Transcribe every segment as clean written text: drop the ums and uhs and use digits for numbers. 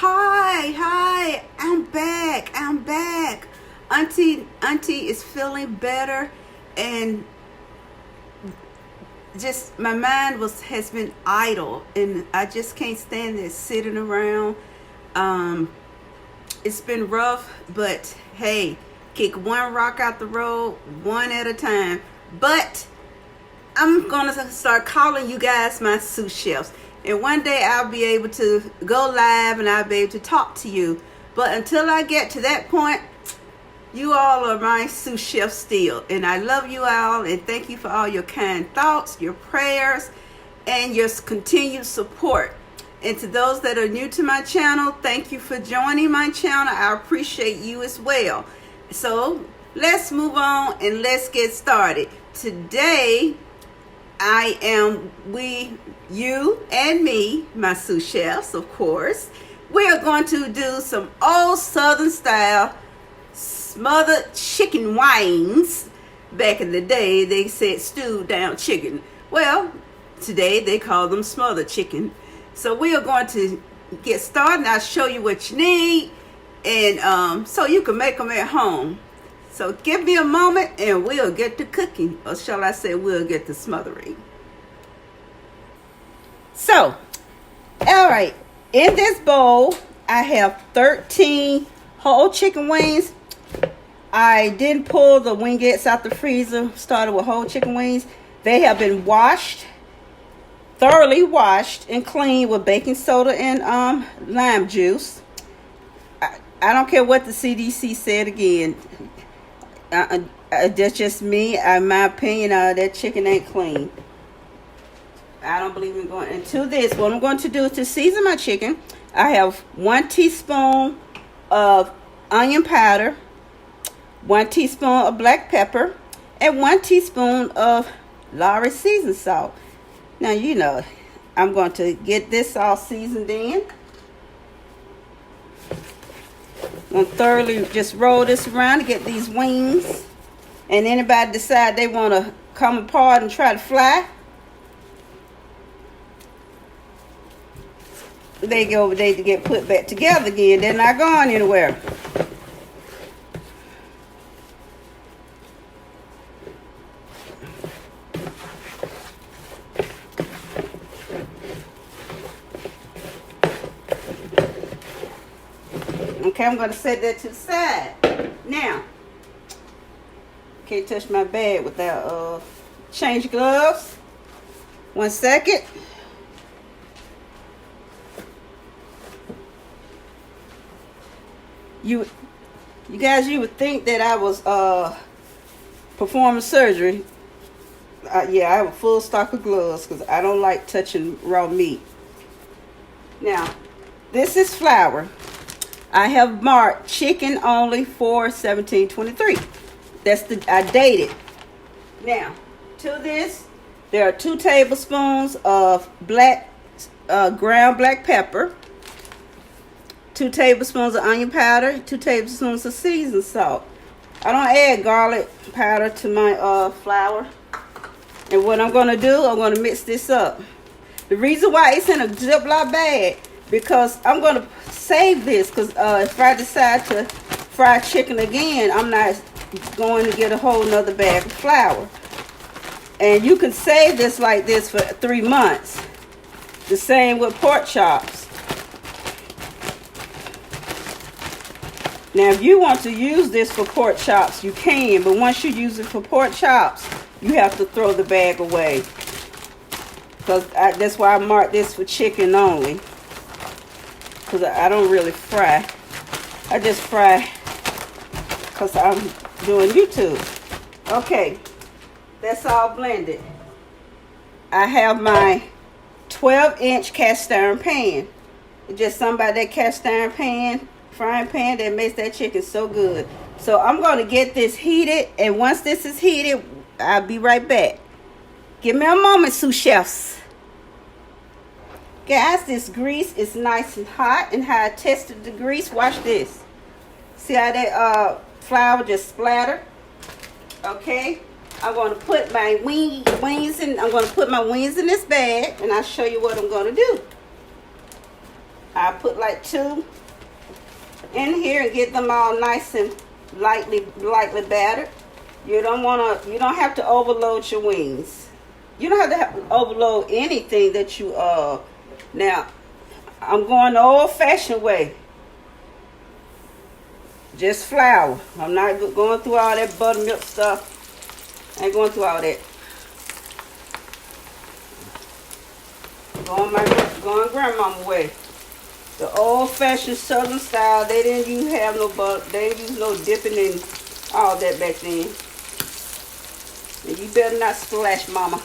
Hi, I'm back. Auntie is feeling better, and just my mind has been idle, and I just can't stand this sitting around. It's been rough, but hey, kick one rock out the road, one at a time. But I'm gonna start calling you guys my sous chefs. And one day I'll be able to go live and I'll be able to talk to you. But until I get to that point, you all are my sous chefs still. And I love you all, and thank you for all your kind thoughts, your prayers, and your continued support. And to those that are new to my channel, thank you for joining my channel. I appreciate you as well. So let's move on and let's get started. Today, you and me, my sous chefs, of course, we are going to do some old Southern style smothered chicken wings. Back in the day, they said stewed down chicken. Well, today they call them smothered chicken. So we are going to get started. I'll show you what you need, and so you can make them at home. So give me a moment and we'll get to cooking, or shall I say we'll get to smothering. So, all right, in this bowl, I have 13 whole chicken wings. I didn't pull the wingettes out the freezer, started with whole chicken wings. They have been washed, thoroughly washed and cleaned with baking soda and lime juice. I don't care what the CDC said again. That's just me. In my opinion, that chicken ain't clean. I don't believe in going into this. What I'm going to do is to season my chicken. I have 1 teaspoon of onion powder, 1 teaspoon of black pepper, and 1 teaspoon of Lawry seasoned salt. Now, you know, I'm going to get this all seasoned in. I'm going to thoroughly just roll this around to get these wings. And anybody decide they want to come apart and try to fly, they get put back together again. They're not going anywhere. Okay, I'm going to set that to the side. Now, can't touch my bag without change gloves. 1 second. You guys, you would think that I was performing surgery. Yeah, I have a full stock of gloves because I don't like touching raw meat. Now, this is flour. I have marked chicken only for 1723. I dated. Now, to this, there are 2 tablespoons of ground black pepper, 2 tablespoons of onion powder, 2 tablespoons of seasoned salt. I don't add garlic powder to my flour. And what I'm going to do, I'm going to mix this up. The reason why it's in a Ziploc bag, because I'm going to save this, because if I decide to fry chicken again, I'm not going to get a whole nother bag of flour. And you can save this like this for 3 months. The same with pork chops. Now, if you want to use this for pork chops, you can. But once you use it for pork chops, you have to throw the bag away. Because that's why I marked this for chicken only. Because I don't really fry. I just fry because I'm doing YouTube. Okay. That's all blended. I have my 12-inch cast iron pan. It's just something about that cast iron pan, frying pan, that makes that chicken so good. So I'm going to get this heated, and once this is heated, I'll be right back. Give me a moment, sous chefs. Guys, this grease is nice and hot, and how I tested the grease, watch this. See how that flour just splattered? Okay. I'm going to put my wings in. I'm going to put my wings in this bag, and I'll show you what I'm going to do. I put like 2 in here and get them all nice and lightly battered. You don't have to overload your wings. You don't have to overload anything that you now I'm going the old-fashioned way. Just flour. I'm not going through all that buttermilk stuff. I ain't going through all that. Going grandmama way. The old-fashioned southern style. They didn't have no butter. They didn't use no dipping and all that back then. And you better not splash, mama.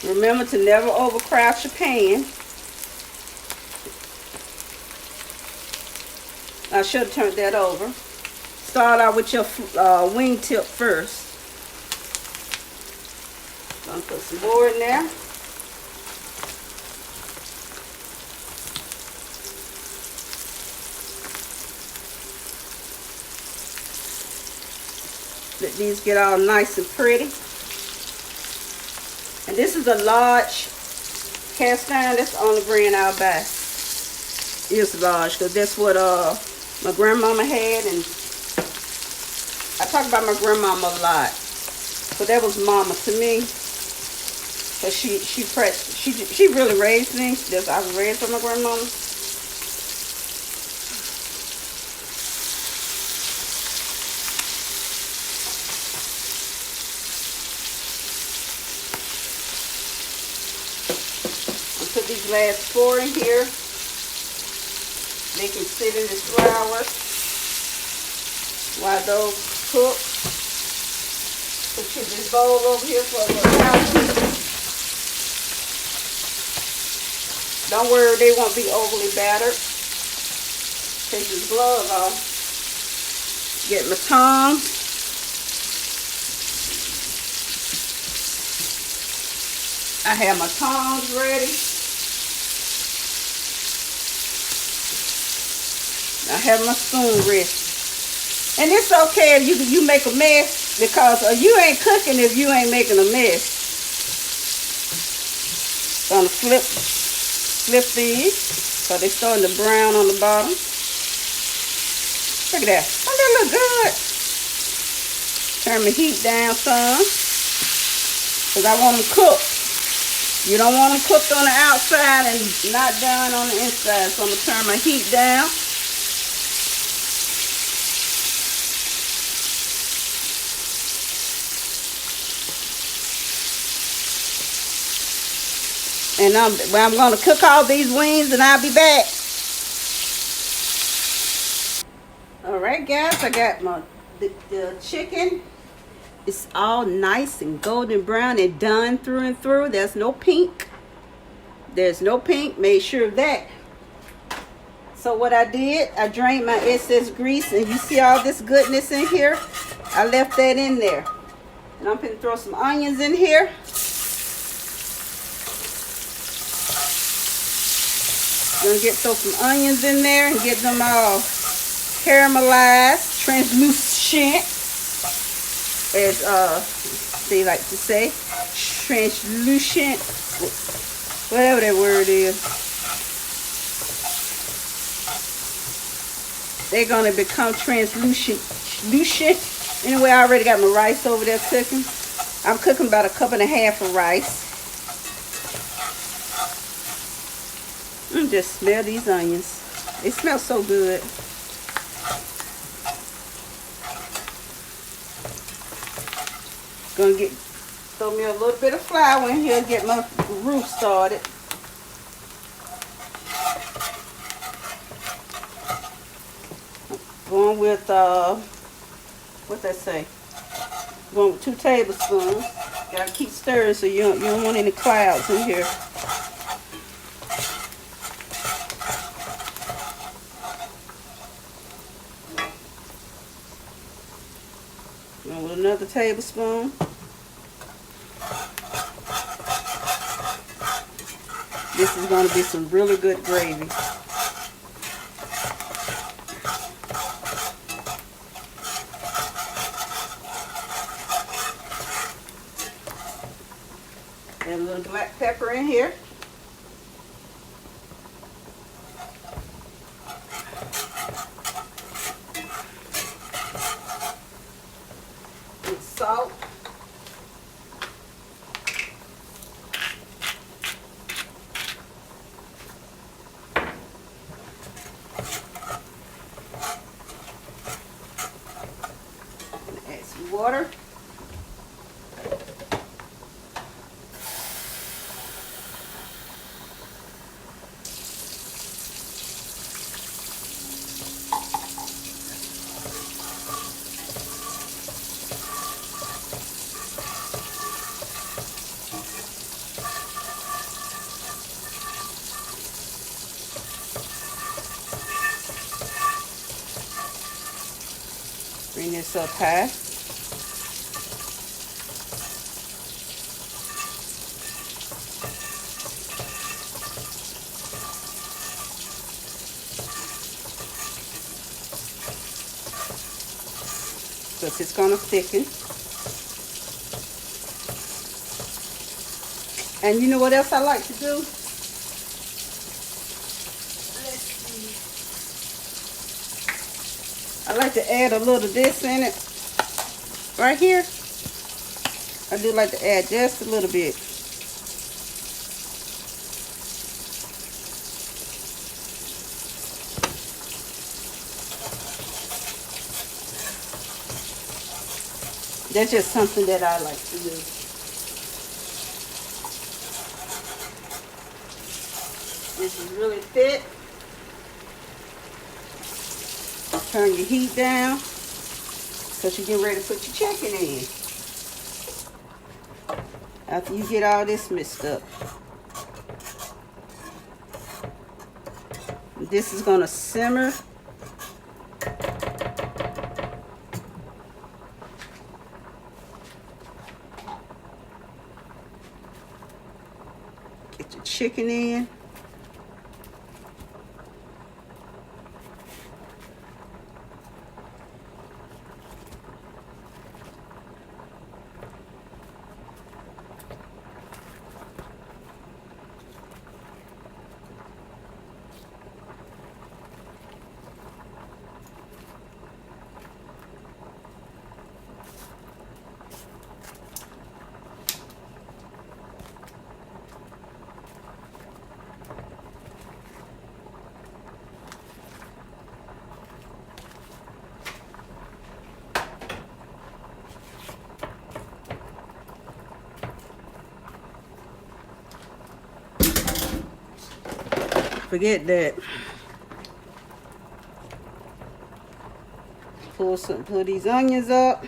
Remember to never overcrowd your pan. I should have turned that over. Start out with your wing tip first. Gonna put some more in there. Let these get all nice and pretty. And this is a large cast iron. That's the only brand I'll buy. It's large because that's what my grandmama had, and I talk about my grandmama a lot. So that was mama to me. Cause she really raised me. I was raised by my grandmama. I'll put these last 4 in here. They can sit in this flour while those cook. Put this bowl over here for a little while. Don't worry, they won't be overly battered. Take this glove off. Get my tongs. I have my tongs ready. I have my spoon ready. And it's okay if you make a mess, because you ain't cooking if you ain't making a mess. Gonna flip these so they're starting to brown on the bottom. Look at that. Don't that look good? Turn my heat down some, because I want them cooked. You don't want them cooked on the outside and not done on the inside. So I'm gonna turn my heat down. And I'm going to cook all these wings and I'll be back. Alright guys, I got the chicken. It's all nice and golden brown and done through and through. There's no pink. There's no pink. Made sure of that. So what I did, I drained my excess grease, and you see all this goodness in here? I left that in there. And I'm going to throw some onions in here. Gonna throw some onions in there and get them all caramelized, translucent, as they like to say, translucent, whatever that word is. They're gonna become translucent. Anyway, I already got my rice over there cooking. I'm cooking about 1.5 cups of rice. Just smell these onions. They smell so good. Gonna throw me a little bit of flour in here, get my roux started. Going with what's that say? Going with 2 tablespoons. Gotta keep stirring so you don't want any clouds in here. With another tablespoon. This is going to be some really good gravy. And a little black pepper in here. And salt. And add some water. Bring this up high. Because it's going to thicken. And you know what else I like to do? I like to add a little of this in it. Right here. I do like to add just a little bit. That's just something that I like to do. This is really thick. Turn your heat down because you're getting ready to put your chicken in. After you get all this mixed up. This is going to simmer. Get your chicken in. Forget that. Pull these onions up.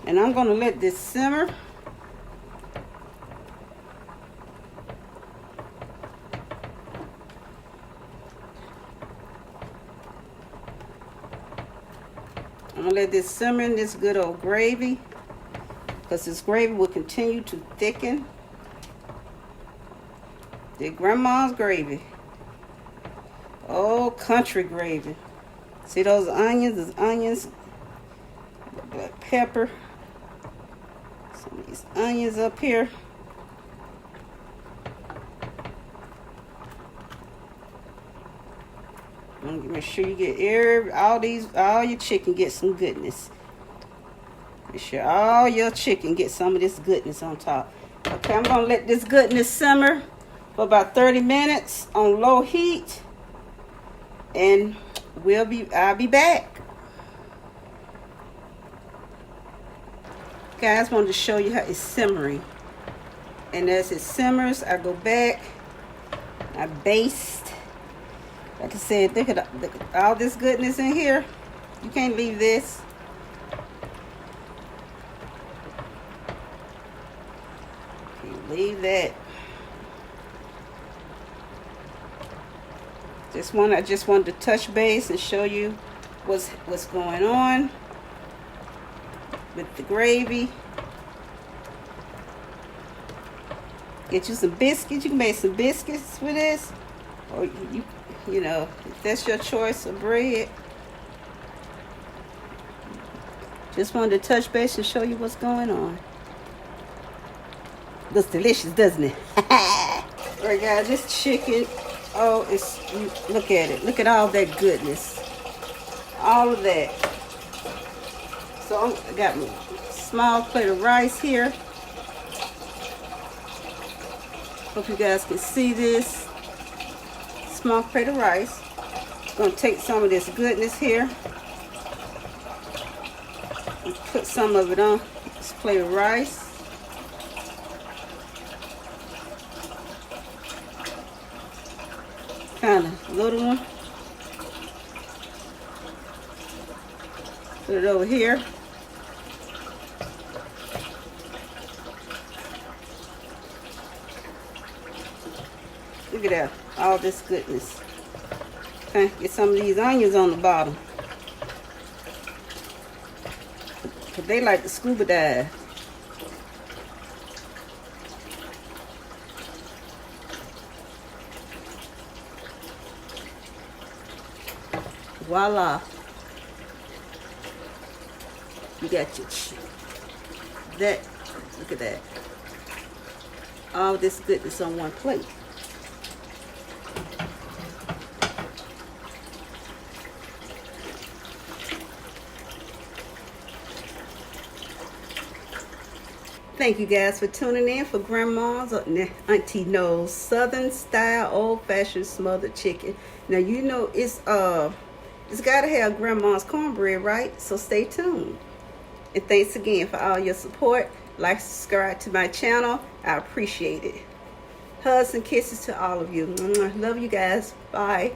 And I'm going to let this simmer. I'm going to let this simmer in this good old gravy. Because this gravy will continue to thicken. The grandma's gravy. Oh, country gravy. See those onions? Those onions. Black pepper. Some of these onions up here. Make sure you get all your chicken get some goodness. Make sure all your chicken get some of this goodness on top. Okay, I'm gonna let this goodness simmer for about 30 minutes on low heat, and I'll be back. Guys, wanted to show you how it's simmering, and as it simmers, I go back, I baste. Like I said, look at all this goodness in here. You can't leave this. Can't leave that. I just wanted to touch base and show you what's going on with the gravy. Get you some biscuits. You can make some biscuits with this, or you know, if that's your choice of bread. Just wanted to touch base and show you what's going on. Looks delicious, doesn't it? Alright guys, this chicken, oh, it's, look at it. Look at all that goodness. All of that. So I got my small plate of rice here. Hope you guys can see this. Small plate of rice. Gonna take some of this goodness here and put some of it on this plate of rice. Kind of little one. Put it over here. Look at that, all this goodness. Okay, get some of these onions on the bottom. Cause they like to scuba dive. Voila. You got your that. Look at that. All this goodness on one plate. Thank you guys for tuning in for Grandma's Auntie Knows Southern style old-fashioned smothered chicken. Now you know it's gotta have Grandma's cornbread, right? So stay tuned. And thanks again for all your support. Like, subscribe to my channel. I appreciate it. Hugs and kisses to all of you. Love you guys. Bye.